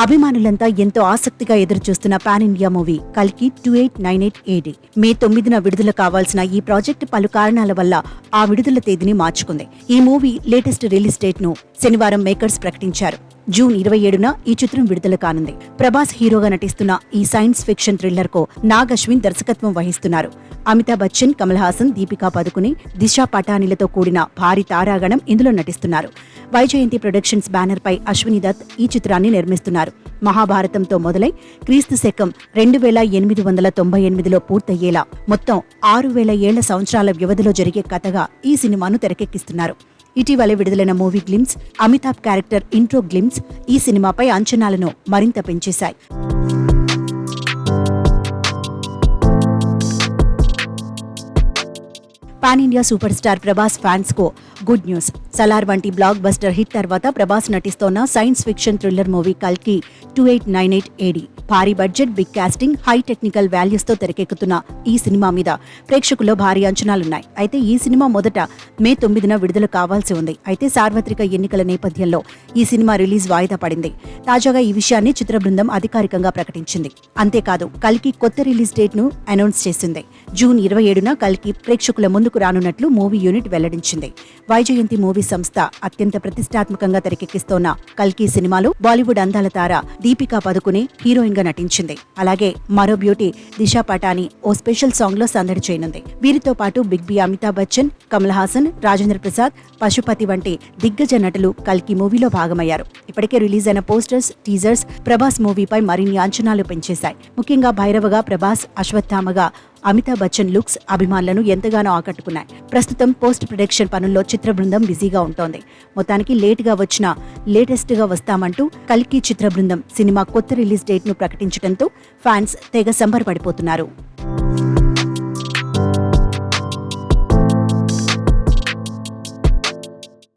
అభిమానులంతా ఎంతో ఆసక్తిగా ఎదురుచూస్తున్న పాన్ ఇండియా మూవీ కల్కి 2898 AD మే 9న విడుదల కావాల్సిన ఈ ప్రాజెక్టు పలు కారణాల వల్ల ఆ విడుదల తేదీని మార్చుకుంది. ఈ మూవీ లేటెస్ట్ రిలీజ్ డేట్ ను శనివారం మేకర్స్ ప్రకటించారు. జూన్ 27న ఈ చిత్రం విడుదల కానుంది. ప్రభాస్ హీరోగా నటిస్తున్న ఈ సైన్స్ ఫిక్షన్ థ్రిల్లర్ కు నాగ్ అశ్విన్ దర్శకత్వం వహిస్తున్నారు. అమితాబ్ బచ్చన్, కమల్ హాసన్, దీపికా పదుకుని, దిశా పటానీలతో కూడిన భారీ తారాగణం ఇందులో నటిస్తున్నారు. వైజయంతి ప్రొడక్షన్స్ బ్యానర్ పై అశ్విని దత్ ఈ చిత్రాన్ని నిర్మిస్తున్నారు. మహాభారతంతో మొదలై క్రీస్తు శకం 2898లో పూర్తయ్యేలా మొత్తం 6000 ఏళ్ల సంవత్సరాల వ్యవధిలో జరిగే కథగా ఈ సినిమాను తెరకెక్కిస్తున్నారు. ఇటీవలే విడుదలైన movie glimpse, Amitabh character intro glimpse ఈ సినిమాపై అంచనాలను మరింత పెంచేశాయి. Pan India superstar Prabhas fans కు గుడ్ న్యూస్. సలార్ వంటి బ్లాక్ బస్టర్ హిట్ తర్వాత ప్రభాస్ నటిస్తోన్న సైన్స్ ఫిక్షన్ థ్రిల్లర్ మూవీ కల్కి 2898 AD భారీ budget, big casting, high technical values తో తెరకెక్కుతున్న ఈ సినిమా మీద ప్రేక్షకుల్లో భారీ అంచనాలున్నాయి. అయితే ఈ సినిమా మొదట మే 9న విడుదల కావాల్సి ఉంది. అయితే సార్వత్రిక ఎన్నికల నేపథ్యంలో ఈ సినిమా రిలీజ్ వాయిదా పడింది. తాజాగా ఈ విషయాన్ని చిత్ర బృందం అధికారికంగా ప్రకటించింది. అంతేకాదు కల్కి కొత్త రిలీజ్ డేట్ ను అనౌన్స్ చేసింది. జూన్ 27న కల్కి ప్రేక్షకుల ముందుకు రానున్నట్లు మూవీ యూనిట్ వెల్లడించింది. వైజయంతి మూవీ సంస్థ అత్యంత ప్రతిష్టాత్మకంగా తెరకెక్కిస్తోన్న కల్కి సినిమాలో బాలీవుడ్ అందాల తార దీపికా పదుకుని హీరోయిన్ గా నటించింది. అలాగే మరో బ్యూటీ దిశా పటాని ఓ స్పెషల్ సాంగ్ లో సందడి చేయనుంది. వీరితో పాటు బిగ్ బి అమితాబ్ బచ్చన్, కమల్ హాసన్, రాజేంద్ర ప్రసాద్, పశుపతి వంటి దిగ్గజ నటులు కల్కి మూవీలో భాగమయ్యారు. ఇప్పటికే రిలీజ్ అయిన పోస్టర్స్, టీజర్స్ ప్రభాస్ మూవీపై మరిన్ని అంచనాలు పెంచేశాయి. ముఖ్యంగా భైరవగా ప్రభాస్, అశ్వత్థామగా అమితాబ్ బచ్చన్ లుక్స్ అభిమానులను ఎంతగానో ఆకట్టుకున్నాయి. ప్రస్తుతం పోస్ట్ ప్రొడక్షన్ పనుల్లో చిత్ర బృందం బిజీగా ఉంటోంది. మొత్తానికి లేటుగా వచ్చినా లేటెస్ట్ గా వస్తామంటూ కల్కి చిత్ర బృందం సినిమా కొత్త రిలీజ్ డేట్ ను ప్రకటించడంతో ఫ్యాన్స్ తెగ సంబరపడిపోతున్నారు.